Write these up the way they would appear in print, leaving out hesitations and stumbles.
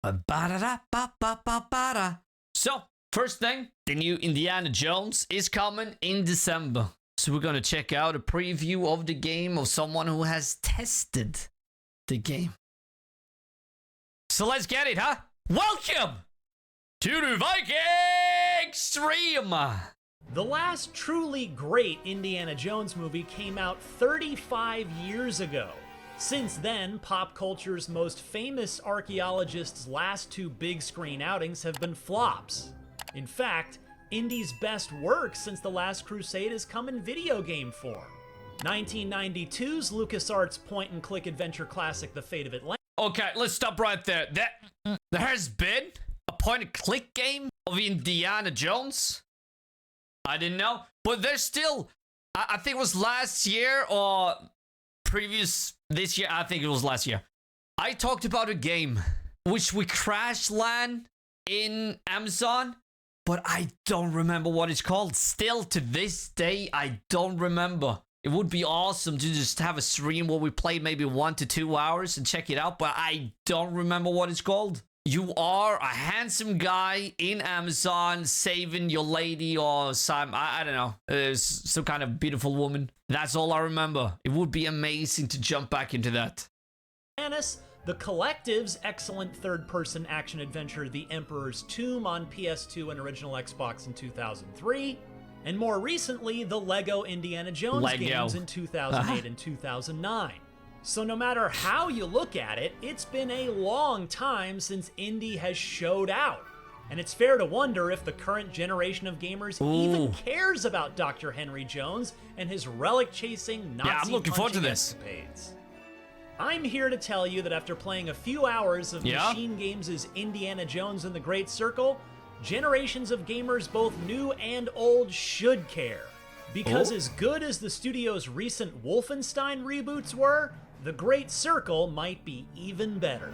Ba-da-da-ba-ba-ba-ba-da. So, first thing, the new Indiana Jones is coming in December. So we're going to check out a preview of the game of someone who has tested the game. So let's get it, huh? Welcome to the Viking stream! The last truly great Indiana Jones movie came out 35 years ago. Since then, pop culture's most famous archaeologists' last two big screen outings have been flops. In fact, Indy's best work since The Last Crusade has come in video game form. 1992's LucasArts point-and-click adventure classic The Fate of Atlantis. Okay, let's stop right there. There has been a point-and-click game of Indiana Jones? I didn't know. But there's still, I think it was last year or previous this year. I think it was last year. I talked about a game which we crash land in Amazon, but I don't remember what it's called. Still to this day, I don't remember. It would be awesome to just have a stream where we play maybe 1 to 2 hours and check it out, but I don't remember what it's called. You are a handsome guy in Amazon saving your lady or some, I don't know, some kind of beautiful woman. That's all I remember. It would be amazing to jump back into that. The Collective's excellent third-person action-adventure The Emperor's Tomb on PS2 and original Xbox in 2003, and more recently, the Lego Indiana Jones games in 2008 and 2009. So no matter how you look at it, it's been a long time since Indy has showed out. And it's fair to wonder if the current generation of gamers even cares about Dr. Henry Jones and his relic-chasing, I'm looking forward to this. escapades. I'm here to tell you that after playing a few hours of Machine Games' Indiana Jones and the Great Circle, generations of gamers both new and old should care. Because as good as the studio's recent Wolfenstein reboots were, the Great Circle might be even better.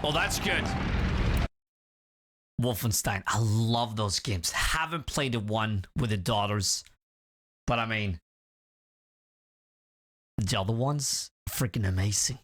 Oh, that's good. Wolfenstein. I love those games. Haven't played the one with the daughters. But I mean, the other ones, freaking amazing.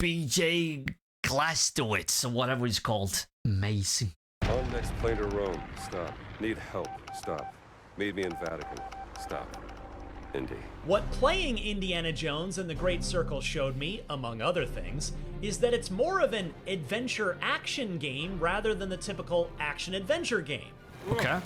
BJ Glastowitz, or whatever he's called. Amazing. On next plane to Rome. Stop. Need help. Stop. Meet me in Vatican. Stop. Indy. What playing Indiana Jones and the Great Circle showed me, among other things, is that it's more of an adventure-action game rather than the typical action-adventure game. Okay.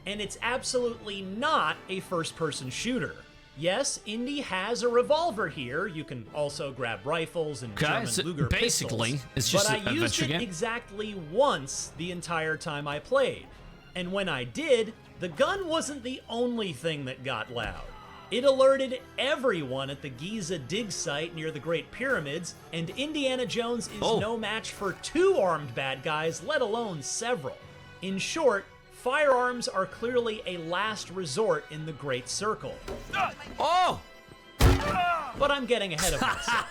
And it's absolutely not a first-person shooter. Yes, Indy has a revolver here. You can also grab rifles and German Luger basically, pistols. It's just but an I used adventure it game. exactly once the entire time I played. And when I did, the gun wasn't the only thing that got loud. It alerted everyone at the Giza dig site near the Great Pyramids, and Indiana Jones is no match for 2 armed bad guys, let alone several. In short, firearms are clearly a last resort in the Great Circle. But I'm getting ahead of myself.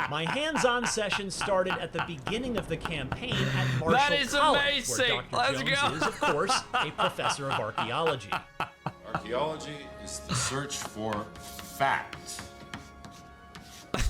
My hands-on session started at the beginning of the campaign at Marshall College, where Dr. Jones is, of course, a professor of archaeology. Archaeology is the search for fact,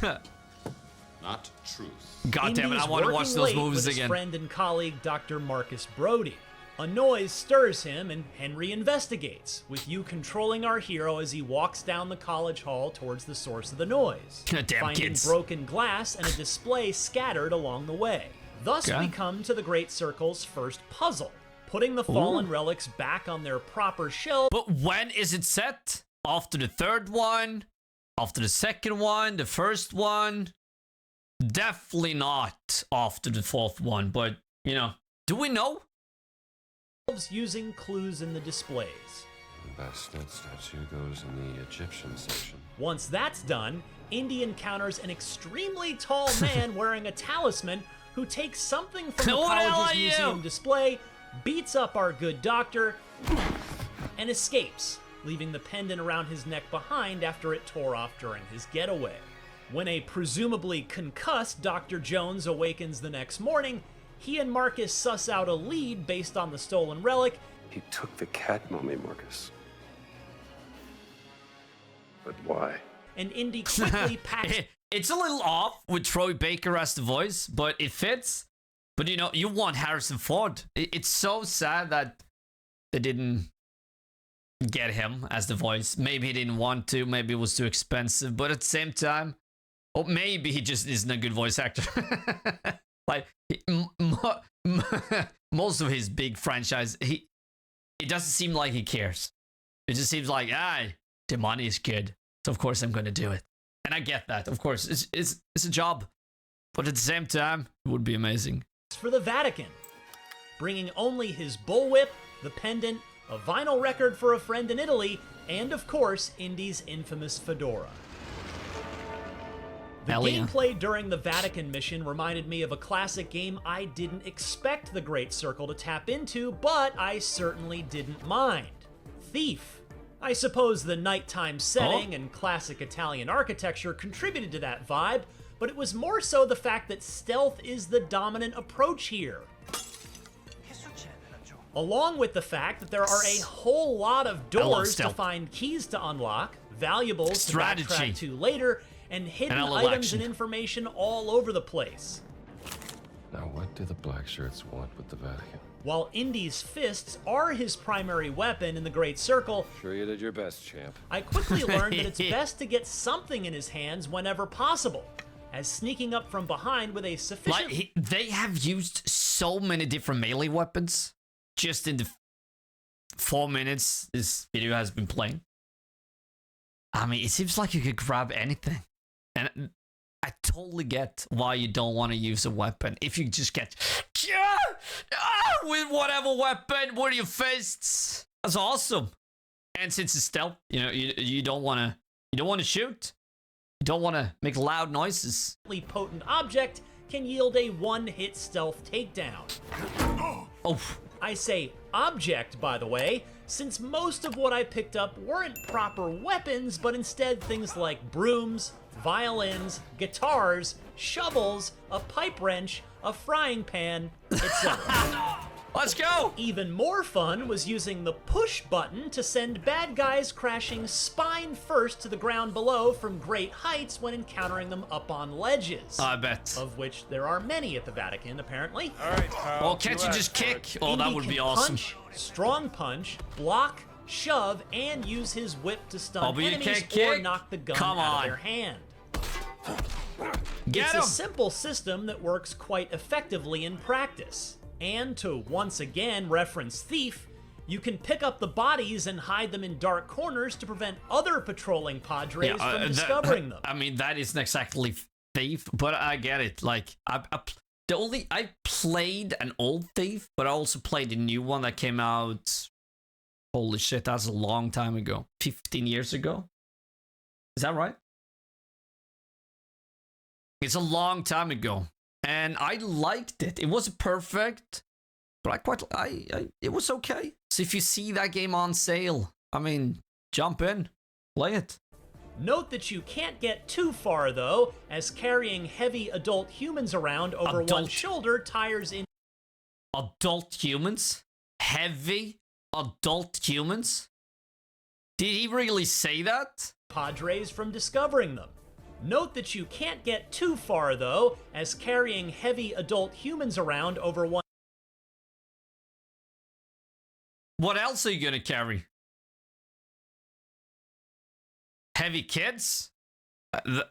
not truth. God damn it, I want to watch those movies again. His friend and colleague, Dr. Marcus Brody. A noise stirs him, and Henry investigates, with you controlling our hero as he walks down the college hall towards the source of the noise, finding broken glass and a display scattered along the way. Thus we come to the Great Circle's first puzzle, putting the fallen relics back on their proper shelf. But when is it set? After the third one? After the second one? The first one? Definitely not after the fourth one, but, you know, do we know? Using clues in the displays. The best statue goes in the Egyptian section. Once that's done, Indy encounters an extremely tall man wearing a talisman who takes something from the college's museum display, beats up our good doctor, and escapes, leaving the pendant around his neck behind after it tore off during his getaway. When a presumably concussed Dr. Jones awakens the next morning, he and Marcus suss out a lead based on the stolen relic. He took the cat mummy, Marcus. But why? And Indy quickly packs... It's a little off with Troy Baker as the voice, but it fits. But you know, you want Harrison Ford. It's so sad that they didn't get him as the voice. Maybe he didn't want to. Maybe it was too expensive. But at the same time, or maybe he just isn't a good voice actor. Like most of his big franchise, it doesn't seem like he cares. It just seems like, the money is good, so of course I'm going to do it. And I get that. Of course, it's a job, but at the same time, it would be amazing. For the Vatican, bringing only his bullwhip, the pendant, a vinyl record for a friend in Italy, and of course, Indy's infamous fedora. The gameplay during the Vatican mission reminded me of a classic game I didn't expect the Great Circle to tap into, but I certainly didn't mind. Thief. I suppose the nighttime setting and classic Italian architecture contributed to that vibe, but it was more so the fact that stealth is the dominant approach here. Along with the fact that there are a whole lot of doors to find keys to unlock, valuables to backtrack to later, and hidden items and information all over the place. Now what do the black shirts want with the Vatican? While Indy's fists are his primary weapon in the Great Circle, Sure you did your best, champ. I quickly learned that it's best to get something in his hands whenever possible, as sneaking up from behind with a sufficient... They have used so many different melee weapons just in the 4 minutes this video has been playing. I mean, it seems like you could grab anything. And I totally get why you don't want to use a weapon. If you just get with whatever weapon, with your fists, that's awesome. And since it's stealth, you know, you don't want to shoot. You don't want to make loud noises. Potent object can yield a one-hit stealth takedown. Oh, I say object, by the way, since most of what I picked up weren't proper weapons, but instead things like brooms, violins, guitars, shovels, a pipe wrench, a frying pan, etc. Let's go! Even more fun was using the push button to send bad guys crashing spine first to the ground below from great heights when encountering them up on ledges. I bet. Of which there are many at the Vatican, apparently. All right, pal. Well, can't you just kick? Oh, that would be awesome. Punch, strong punch, block, shove, and use his whip to stun but you enemies can't or kick? knock the gun Come out on. of their hand. Get It's him! a simple system that works quite effectively in practice. And to once again reference Thief, you can pick up the bodies and hide them in dark corners to prevent other patrolling padres from discovering them. I mean, that isn't exactly Thief, but I get it. Like, I played an old Thief, but I also played a new one that came out. Holy shit, that's a long time ago. 15 years ago. Is that right? It's a long time ago. And I liked it. It wasn't perfect, but it was okay. So if you see that game on sale, I mean, jump in, play it. Note that you can't get too far, though, as carrying heavy adult humans around over one shoulder tires in... Adult humans? Heavy adult humans? Did he really say that? Padres from discovering them. Note that you can't get too far, though, as carrying heavy adult humans around over one... What else are you gonna carry? Heavy kids?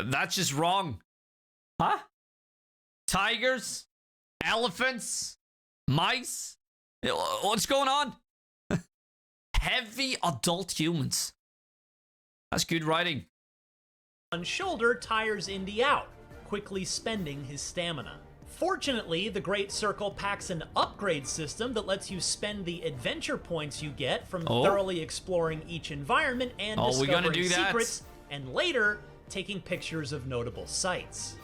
That's just wrong. Huh? Tigers? Elephants? Mice? What's going on? Heavy adult humans. That's good writing. One shoulder tires Indy out, quickly spending his stamina. Fortunately, the Great Circle packs an upgrade system that lets you spend the adventure points you get from thoroughly exploring each environment and discovering secrets, and later, taking pictures of notable sights.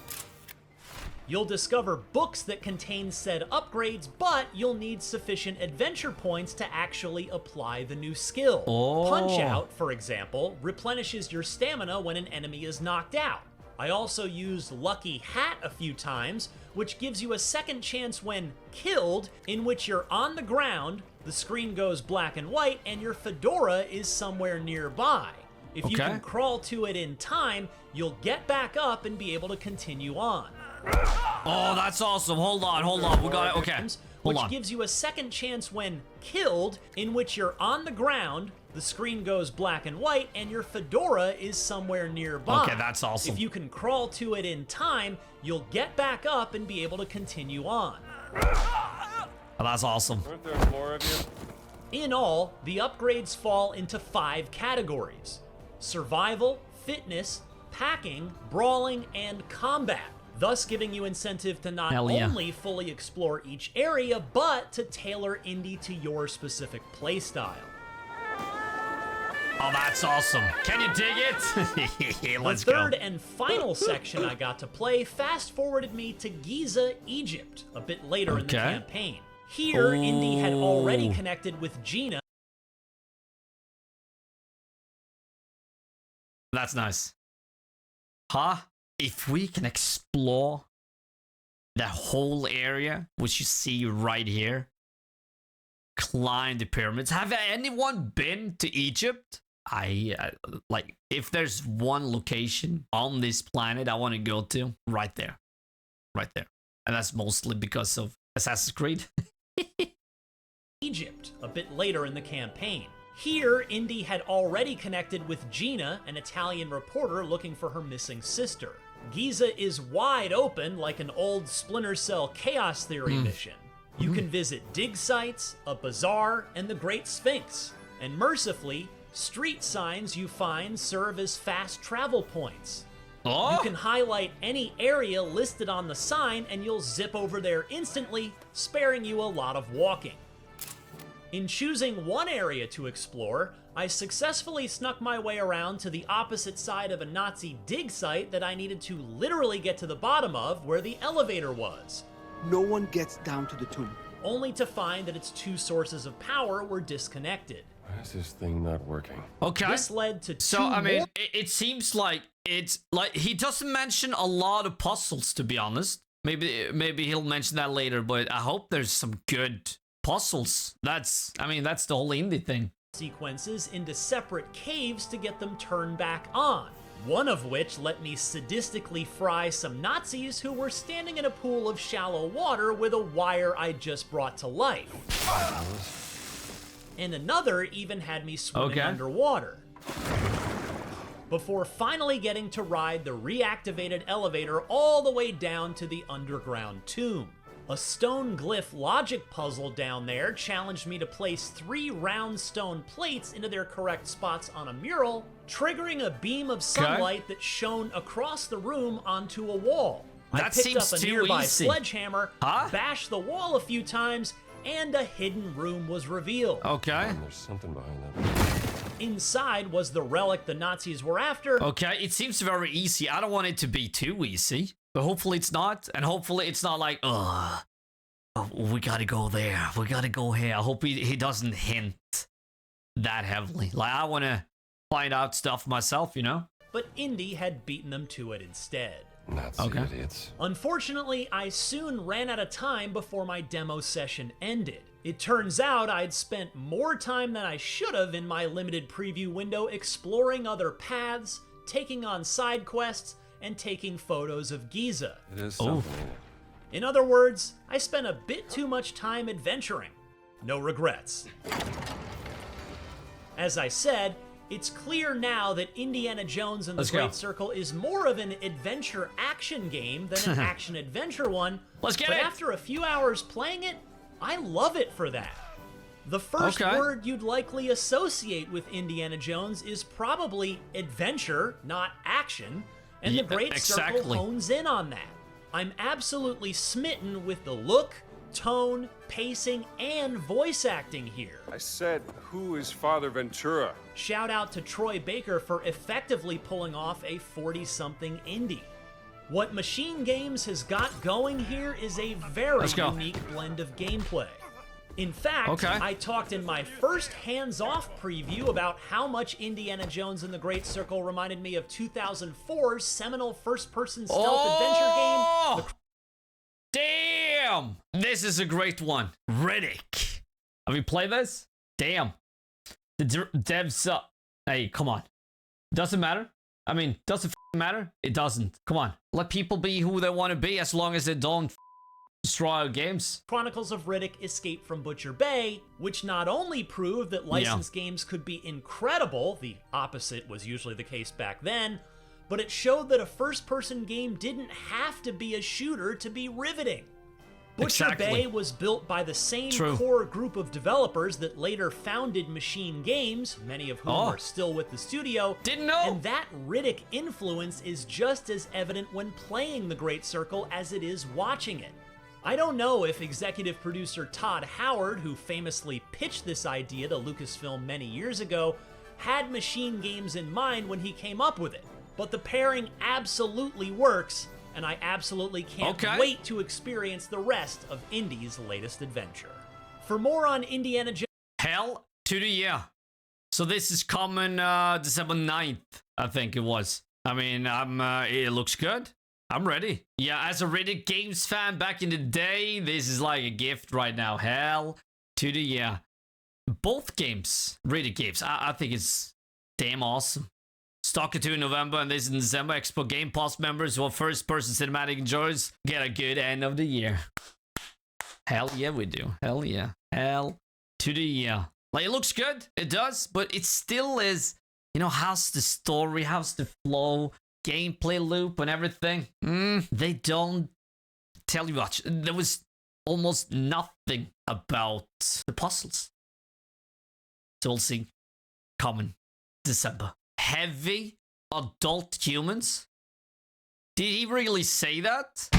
You'll discover books that contain said upgrades, but you'll need sufficient adventure points to actually apply the new skill. Punch-Out, for example, replenishes your stamina when an enemy is knocked out. I also used Lucky Hat a few times, which gives you a second chance when killed, in which you're on the ground, the screen goes black and white, and your fedora is somewhere nearby. If you can crawl to it in time, you'll get back up and be able to continue on. Oh, that's awesome. Hold on. We got it. Okay. Which gives you a second chance when killed, in which you're on the ground, the screen goes black and white, and your fedora is somewhere nearby. Okay, that's awesome. If you can crawl to it in time, you'll get back up and be able to continue on. Oh, that's awesome. Aren't there more of you? In all, the upgrades fall into 5 categories: survival, fitness, packing, brawling, and combat, thus giving you incentive to not only fully explore each area, but to tailor Indy to your specific playstyle. Oh, that's awesome. Can you dig it? Let's The go. third and final section I got to play fast-forwarded me to Giza, Egypt, a bit later in the campaign. Here, Indy had already connected with Gina. That's nice. Huh? If we can explore the whole area, which you see right here, climb the pyramids. Have anyone been to Egypt? Like, if there's one location on this planet I want to go to, right there. And that's mostly because of Assassin's Creed. Egypt, a bit later in the campaign. Here, Indy had already connected with Gina, an Italian reporter looking for her missing sister. Giza is wide open, like an old Splinter Cell Chaos Theory mission. You can visit dig sites, a bazaar, and the Great Sphinx. And mercifully, street signs you find serve as fast travel points. You can highlight any area listed on the sign and you'll zip over there instantly, sparing you a lot of walking. In choosing one area to explore, I successfully snuck my way around to the opposite side of a Nazi dig site that I needed to literally get to the bottom of, where the elevator was. No one gets down to the tomb. Only to find that its 2 sources of power were disconnected. Why is this thing not working? Okay. This led to So, I mean, it seems like it's like he doesn't mention a lot of puzzles, to be honest. Maybe he'll mention that later, but I hope there's some good puzzles. That's the whole indie thing. Sequences into separate caves to get them turned back on. One of which let me sadistically fry some Nazis who were standing in a pool of shallow water with a wire I just brought to life. And another even had me swimming underwater. Before finally getting to ride the reactivated elevator all the way down to the underground tomb. A stone glyph logic puzzle down there challenged me to place 3 round stone plates into their correct spots on a mural, triggering a beam of sunlight that shone across the room onto a wall. I picked up a nearby sledgehammer, bashed the wall a few times, and a hidden room was revealed. Okay. There's something behind that. Inside was the relic the Nazis were after. Okay, it seems very easy. I don't want it to be too easy. But hopefully it's not, and hopefully it's not like, we gotta go there, we gotta go here. I hope he doesn't hint that heavily. Like, I want to find out stuff myself, you know? But Indy had beaten them to it instead. Nazi idiots. Unfortunately, I soon ran out of time before my demo session ended. It turns out I'd spent more time than I should have in my limited preview window exploring other paths, taking on side quests, and taking photos of Giza. It is something, ain't it? In other words, I spent a bit too much time adventuring. No regrets. As I said, it's clear now that Indiana Jones and the Great Circle is more of an adventure-action game than an action-adventure one. But after a few hours playing it, I love it for that. The first word you'd likely associate with Indiana Jones is probably adventure, not action. And the Great Circle hones in on that. I'm absolutely smitten with the look, tone, pacing, and voice acting here. I said, who is Father Ventura? Shout out to Troy Baker for effectively pulling off a 40-something indie. What Machine Games has got going here is a very unique blend of gameplay. In fact, I talked in my first hands-off preview about how much Indiana Jones and the Great Circle reminded me of 2004's seminal first-person stealth adventure game. Damn! This is a great one. Riddick. Have you played this? Damn. The devs up. Hey, come on. Doesn't matter. I mean, does it matter? It doesn't. Come on. Let people be who they want to be as long as they don't destroy our games. Chronicles of Riddick Escape from Butcher Bay, which not only proved that licensed games could be incredible, the opposite was usually the case back then, but it showed that a first-person game didn't have to be a shooter to be riveting. Butcher Bay was built by the same core group of developers that later founded Machine Games, many of whom are still with the studio. Didn't know! And that Riddick influence is just as evident when playing The Great Circle as it is watching it. I don't know if executive producer Todd Howard, who famously pitched this idea to Lucasfilm many years ago, had Machine Games in mind when he came up with it, but the pairing absolutely works, and I absolutely can't wait to experience the rest of Indy's latest adventure. For more on Indiana Jones... Hell to the yeah. So this is coming December 9th, I think it was. I mean, it looks good. I'm ready. Yeah, as a Riddick Games fan back in the day, this is like a gift right now. Hell to the yeah. Both games, Riddick games, I think it's damn awesome. Stalker 2 in November and this in December. Expo Game Pass members who are first-person cinematic enjoyers get a good end of the year. Hell yeah, we do. Hell yeah. Hell to the yeah. Like, it looks good. It does. But it still is, you know, how's the story? How's the flow? Gameplay loop and everything? They don't tell you much. There was almost nothing about the puzzles. So we'll see. Coming December. Heavy adult humans? Did he really say that?